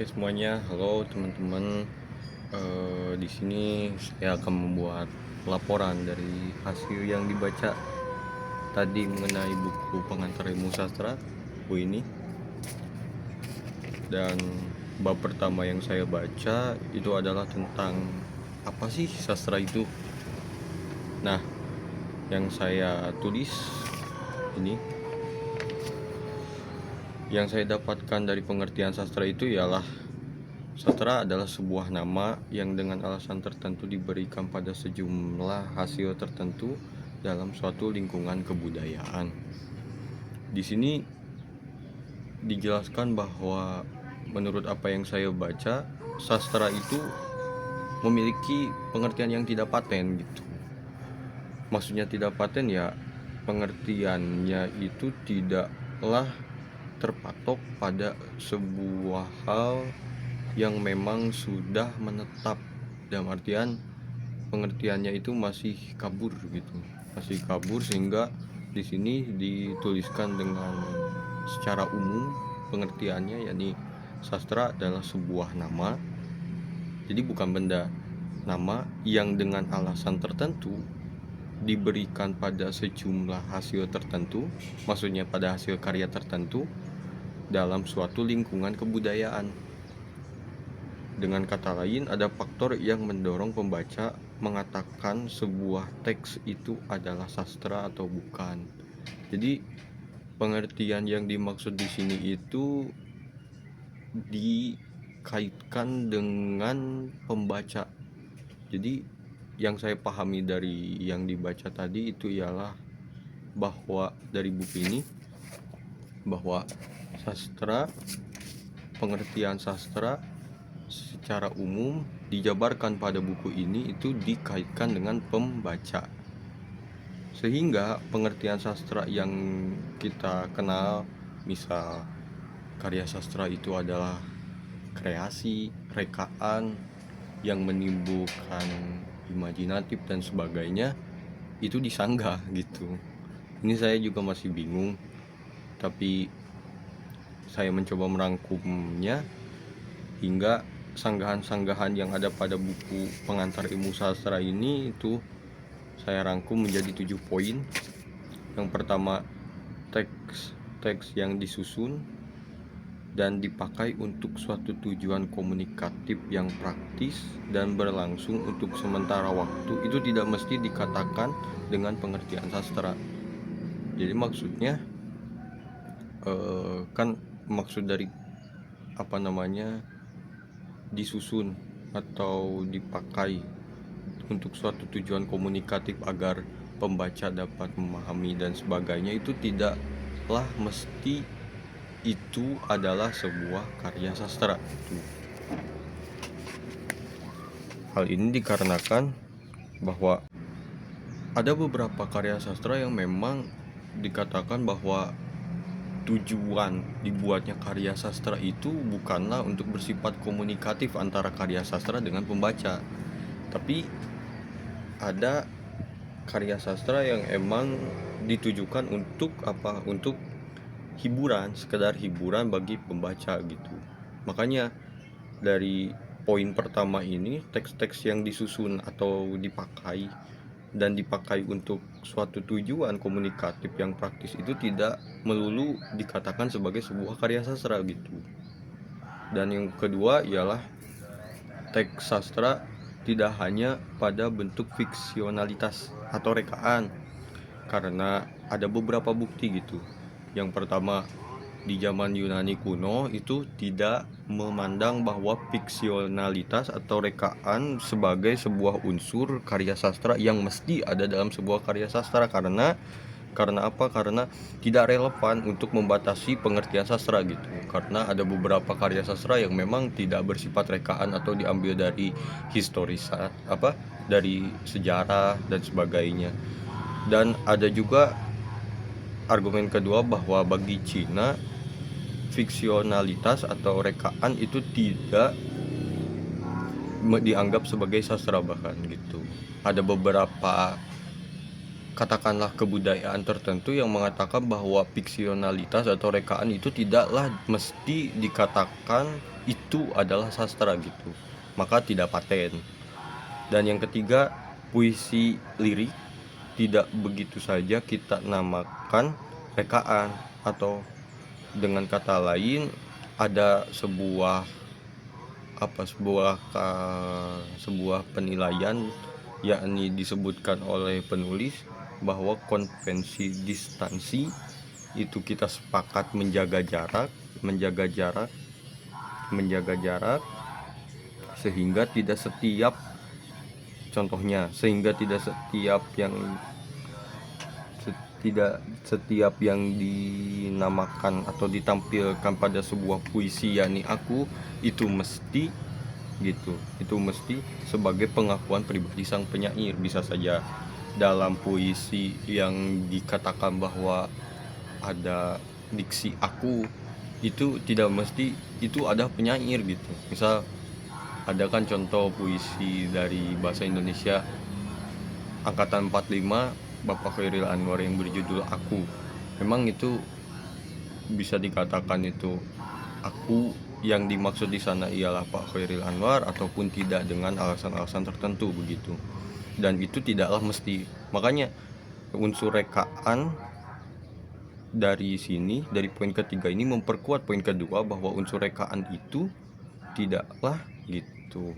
Oke semuanya, halo teman-teman. Di sini saya akan membuat laporan dari hasil yang dibaca tadi mengenai buku Pengantar Ilmu Sastra, buku ini. Dan bab pertama yang saya baca itu adalah tentang apa sih sastra itu. Nah, yang saya tulis ini, yang saya dapatkan dari pengertian sastra itu ialah sastra adalah sebuah nama yang dengan alasan tertentu diberikan pada sejumlah hasil tertentu dalam suatu lingkungan kebudayaan. Di sini dijelaskan bahwa menurut apa yang saya baca, sastra itu memiliki pengertian yang tidak paten gitu. Maksudnya tidak paten ya, pengertiannya itu tidaklah terpatok pada sebuah hal yang memang sudah menetap, dalam artian pengertiannya itu masih kabur gitu, masih kabur, sehingga di sini dituliskan dengan secara umum pengertiannya, yakni sastra adalah sebuah nama, jadi bukan benda, nama yang dengan alasan tertentu diberikan pada sejumlah hasil tertentu, maksudnya pada hasil karya tertentu dalam suatu lingkungan kebudayaan. Dengan kata lain, ada faktor yang mendorong pembaca mengatakan sebuah teks itu adalah sastra atau bukan. Jadi, pengertian yang dimaksud di sini itu dikaitkan dengan pembaca. Jadi, yang saya pahami dari yang dibaca tadi itu ialah bahwa dari buku ini, bahwa sastra, pengertian sastra secara umum dijabarkan pada buku ini itu dikaitkan dengan pembaca, sehingga pengertian sastra yang kita kenal, misal karya sastra itu adalah kreasi, rekaan yang menimbulkan imajinatif dan sebagainya, itu disanggah gitu. Ini saya juga masih bingung, tapi saya mencoba merangkumnya hingga sanggahan-sanggahan yang ada pada buku Pengantar Ilmu Sastra ini itu saya rangkum menjadi 7 poin. Yang pertama, teks yang disusun dan dipakai untuk suatu tujuan komunikatif yang praktis dan berlangsung untuk sementara waktu itu tidak mesti dikatakan dengan pengertian sastra. Jadi maksudnya kan maksud dari disusun atau dipakai untuk suatu tujuan komunikatif agar pembaca dapat memahami dan sebagainya, itu tidaklah mesti itu adalah sebuah karya sastra. Hal ini dikarenakan bahwa ada beberapa karya sastra yang memang dikatakan bahwa tujuan dibuatnya karya sastra itu bukanlah untuk bersifat komunikatif antara karya sastra dengan pembaca, tapi ada karya sastra yang emang ditujukan untuk untuk hiburan, sekedar hiburan bagi pembaca gitu. Makanya dari poin pertama ini, teks-teks yang disusun atau dipakai untuk suatu tujuan komunikatif yang praktis itu tidak melulu dikatakan sebagai sebuah karya sastra gitu. Dan yang kedua ialah teks sastra tidak hanya pada bentuk fiksionalitas atau rekaan, karena ada beberapa bukti gitu. Yang pertama, di zaman Yunani kuno itu tidak memandang bahwa fiksionalitas atau rekaan sebagai sebuah unsur karya sastra yang mesti ada dalam sebuah karya sastra, karena apa? Karena tidak relevan untuk membatasi pengertian sastra gitu. Karena ada beberapa karya sastra yang memang tidak bersifat rekaan atau diambil dari historis dari sejarah dan sebagainya. Dan ada juga argumen kedua bahwa bagi Cina fiksionalitas atau rekaan itu tidak dianggap sebagai sastra bahkan gitu. Ada beberapa katakanlah kebudayaan tertentu yang mengatakan bahwa fiksionalitas atau rekaan itu tidaklah mesti dikatakan itu adalah sastra gitu, maka tidak paten. Dan yang ketiga, puisi lirik tidak begitu saja kita namakan rekaan, atau dengan kata lain ada sebuah penilaian, yakni disebutkan oleh penulis bahwa konvensi distansi itu kita sepakat menjaga jarak sehingga tidak setiap tidak setiap yang dinamakan atau ditampilkan pada sebuah puisi yakni aku itu mesti sebagai pengakuan pribadi sang penyair. Bisa saja dalam puisi yang dikatakan bahwa ada diksi aku, itu tidak mesti itu ada penyair gitu. Misal ada kan contoh puisi dari bahasa Indonesia angkatan 45 Bapak Khairil Anwar yang berjudul Aku. Memang itu bisa dikatakan itu aku, yang dimaksud di sana ialah Pak Khairil Anwar ataupun tidak, dengan alasan-alasan tertentu begitu. Dan itu tidaklah mesti. Makanya unsur rekaan dari sini, dari poin ketiga ini memperkuat poin kedua bahwa unsur rekaan itu tidaklah gitu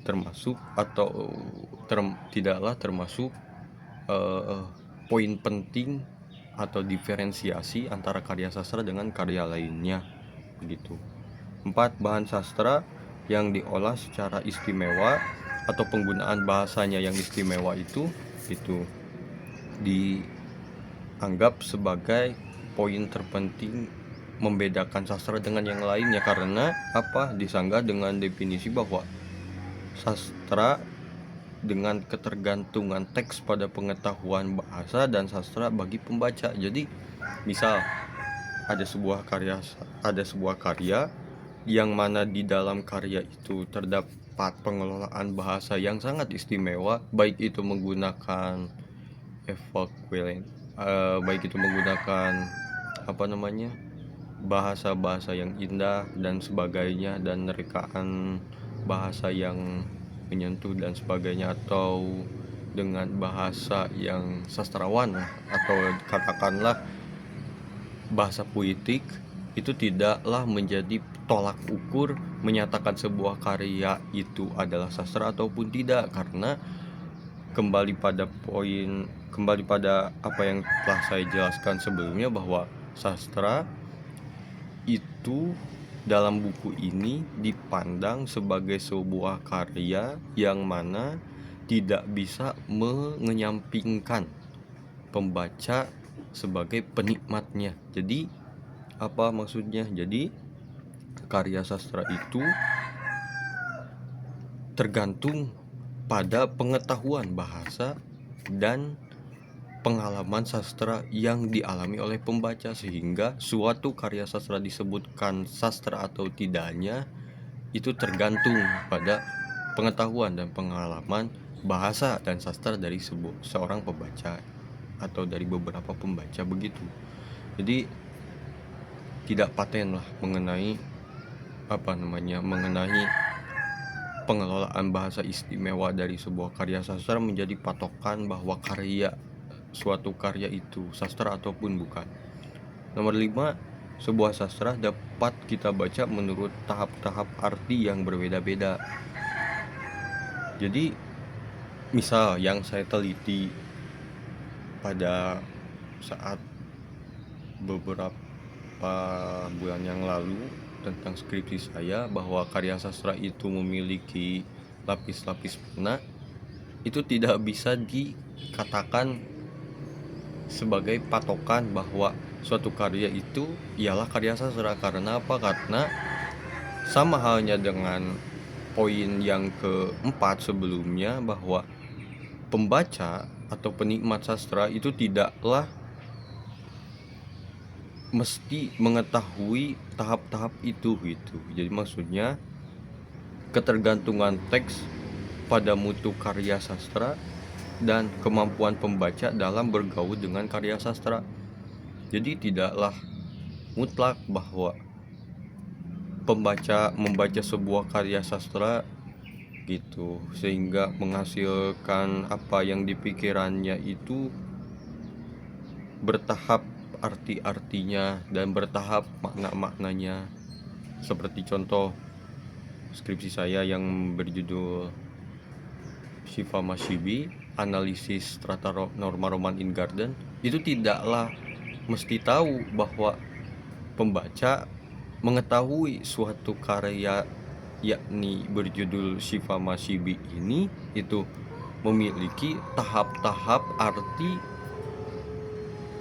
termasuk atau tidaklah termasuk poin penting atau diferensiasi antara karya sastra dengan karya lainnya gitu. 4. Bahan sastra yang diolah secara istimewa atau penggunaan bahasanya yang istimewa itu dianggap sebagai poin terpenting membedakan sastra dengan yang lainnya, karena disanggah dengan definisi bahwa sastra dengan ketergantungan teks pada pengetahuan bahasa dan sastra bagi pembaca. Jadi misal ada sebuah karya yang mana di dalam karya itu terdapat pengelolaan bahasa yang sangat istimewa, baik itu menggunakan bahasa-bahasa yang indah dan sebagainya, dan rekaan bahasa yang menyentuh dan sebagainya, atau dengan bahasa yang sastrawan atau katakanlah bahasa puitik, itu tidaklah menjadi tolak ukur menyatakan sebuah karya itu adalah sastra ataupun tidak, karena kembali pada apa yang telah saya jelaskan sebelumnya, bahwa sastra itu dalam buku ini dipandang sebagai sebuah karya yang mana tidak bisa mengenyampingkan pembaca sebagai penikmatnya. Jadi apa maksudnya? Jadi karya sastra itu tergantung pada pengetahuan bahasa dan pengalaman sastra yang dialami oleh pembaca, sehingga suatu karya sastra disebutkan sastra atau tidaknya itu tergantung pada pengetahuan dan pengalaman bahasa dan sastra dari seorang pembaca atau dari beberapa pembaca begitu. Jadi tidak paten lah mengenai pengelolaan bahasa istimewa dari sebuah karya sastra menjadi patokan bahwa suatu karya itu sastra ataupun bukan. Nomor 5, sebuah sastra dapat kita baca menurut tahap-tahap arti yang berbeda-beda. Jadi misal yang saya teliti pada saat beberapa bulan yang lalu tentang skripsi saya, bahwa karya sastra itu memiliki lapis-lapis pena, itu tidak bisa dikatakan sebagai patokan bahwa suatu karya itu ialah karya sastra. Karena apa? Karena sama halnya dengan poin yang keempat sebelumnya, bahwa pembaca atau penikmat sastra itu tidaklah mesti mengetahui tahap-tahap itu gitu. Jadi maksudnya ketergantungan teks pada mutu karya sastra dan kemampuan pembaca dalam bergaul dengan karya sastra. Jadi tidaklah mutlak bahwa pembaca membaca sebuah karya sastra gitu sehingga menghasilkan apa yang dipikirannya itu bertahap arti-artinya dan bertahap makna-maknanya. Seperti contoh skripsi saya yang berjudul Shiva Mashibi, analisis strata norma roman in garden, itu tidaklah mesti tahu bahwa pembaca mengetahui suatu karya yakni berjudul Shiva Mashibi ini itu memiliki tahap-tahap arti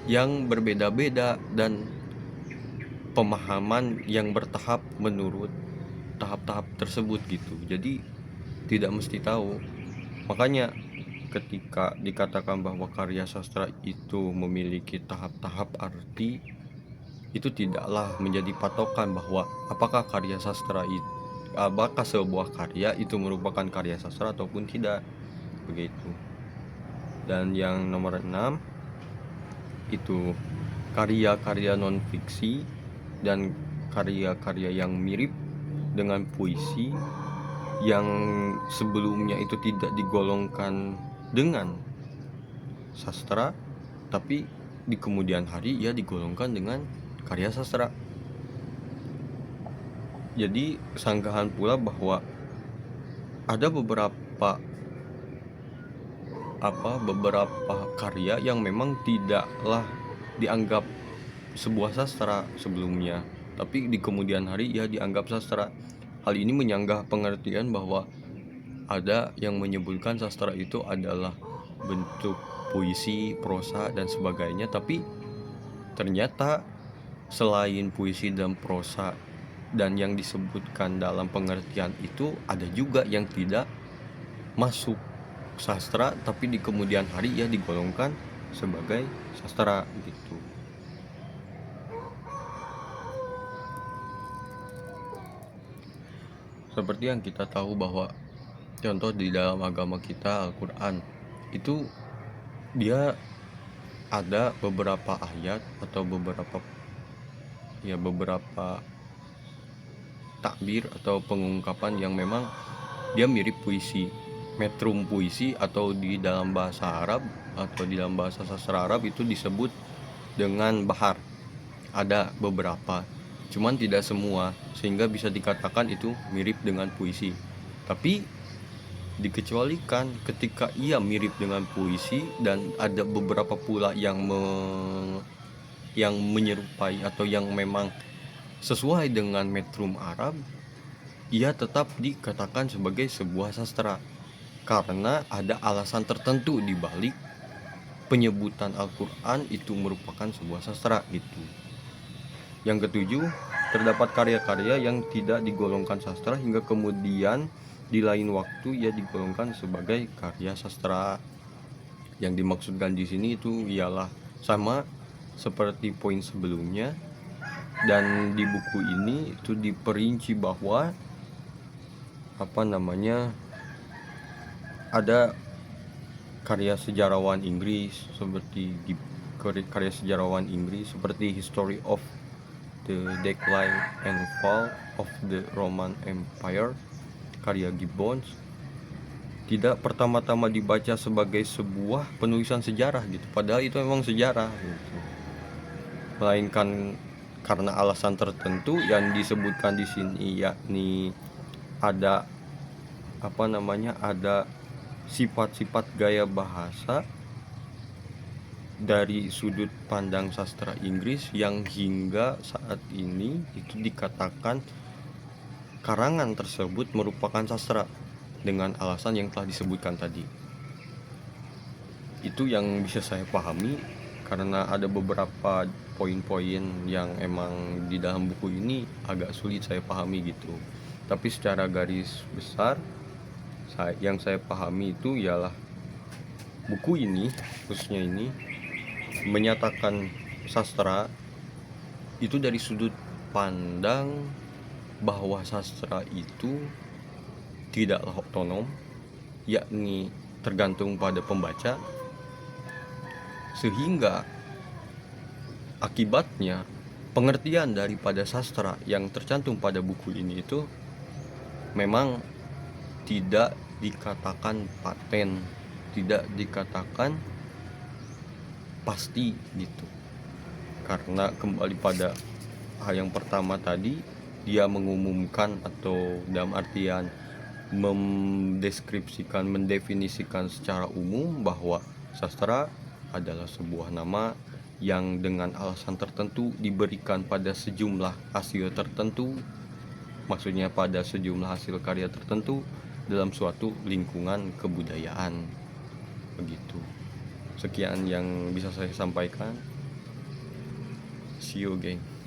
yang berbeda-beda dan pemahaman yang bertahap menurut tahap-tahap tersebut gitu. Jadi tidak mesti tahu. Makanya ketika dikatakan bahwa karya sastra itu memiliki tahap-tahap arti, itu tidaklah menjadi patokan bahwa apakah karya sastra itu, apakah sebuah karya itu merupakan karya sastra ataupun tidak, begitu. Dan yang nomor 6 itu karya-karya non fiksi dan karya-karya yang mirip dengan puisi yang sebelumnya itu tidak digolongkan dengan sastra, tapi di kemudian hari ia digolongkan dengan karya sastra. Jadi sanggahan pula bahwa ada beberapa karya yang memang tidaklah dianggap sebuah sastra sebelumnya, tapi di kemudian hari ia dianggap sastra. Hal ini menyanggah pengertian bahwa ada yang menyebutkan sastra itu adalah bentuk puisi, prosa, dan sebagainya, tapi ternyata selain puisi dan prosa dan yang disebutkan dalam pengertian itu, ada juga yang tidak masuk sastra tapi di kemudian hari ia digolongkan sebagai sastra gitu. Seperti yang kita tahu bahwa contoh di dalam agama kita Al-Quran itu dia ada beberapa ayat atau beberapa takbir atau pengungkapan yang memang dia mirip puisi, metrum puisi, atau di dalam bahasa Arab atau di dalam bahasa sastra Arab itu disebut dengan bahar. Ada beberapa, cuman tidak semua, sehingga bisa dikatakan itu mirip dengan puisi. Tapi dikecualikan ketika ia mirip dengan puisi dan ada beberapa pula yang menyerupai atau yang memang sesuai dengan metrum Arab, ia tetap dikatakan sebagai sebuah sastra karena ada alasan tertentu di balik penyebutan Al-Quran itu merupakan sebuah sastra gitu. Yang ketujuh, terdapat karya-karya yang tidak digolongkan sastra hingga kemudian di lain waktu ia digolongkan sebagai karya sastra. Yang dimaksudkan di sini itu ialah sama seperti poin sebelumnya, dan di buku ini itu diperinci bahwa ada karya sejarawan Inggris seperti History of the Decline and Fall of the Roman Empire karya Gibbons tidak pertama-tama dibaca sebagai sebuah penulisan sejarah gitu, padahal itu memang sejarah gitu, melainkan karena alasan tertentu yang disebutkan di sini, yakni ada sifat-sifat gaya bahasa dari sudut pandang sastra Inggris yang hingga saat ini itu dikatakan karangan tersebut merupakan sastra dengan alasan yang telah disebutkan tadi. Itu yang bisa saya pahami, karena ada beberapa poin-poin yang emang di dalam buku ini agak sulit saya pahami gitu. Tapi secara garis besar yang saya pahami itu ialah buku ini, khususnya ini, menyatakan sastra itu dari sudut pandang bahwa sastra itu tidaklah otonom, yakni tergantung pada pembaca, sehingga akibatnya pengertian daripada sastra yang tercantum pada buku ini itu memang tidak dikatakan paten, tidak dikatakan pasti gitu. Karena kembali pada hal yang pertama tadi, dia mengumumkan atau dalam artian mendeskripsikan, mendefinisikan secara umum bahwa sastra adalah sebuah nama yang dengan alasan tertentu diberikan pada sejumlah hasil tertentu, maksudnya pada sejumlah hasil karya tertentu dalam suatu lingkungan kebudayaan. Begitu. Sekian yang bisa saya sampaikan. See you again.